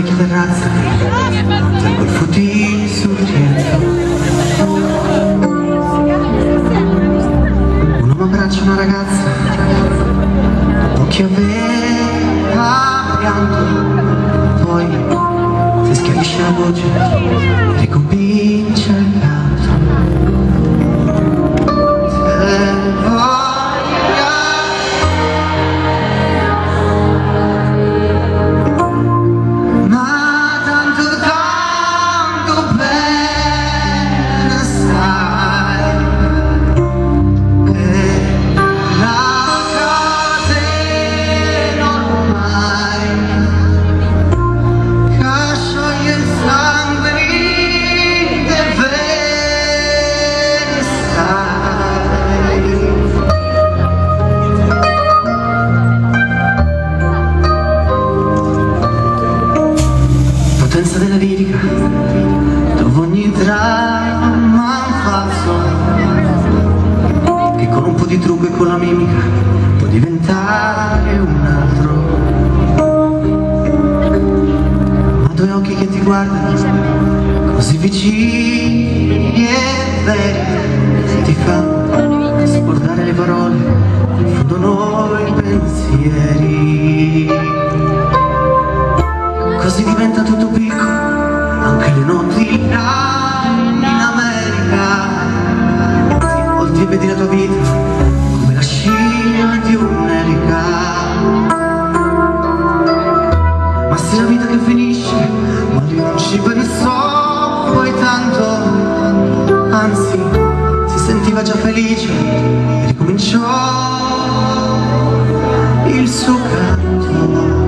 vecchia terrazza, tengo il footing sul rientro. Un uomo abbraccia una ragazza, dopo che aveva pianto, poi si schiarisce la voce e ricomincia il canto. Potenza della lirica, dove ogni dramma è un falso, che con un po' di trucco e con la mimica può diventare un altro. Ma due occhi che ti guardano, così vicini e veri, ti fanno scordare le parole, fondono i pensieri. Così diventa tutto piccolo, anche le notti in America. Ti volti e vedi la tua vita come la scia di un'elica. Ma se la vita che finisce, ma lui non ci pensò poi tanto. Anzi, si sentiva già felice e ricominciò il suo canto.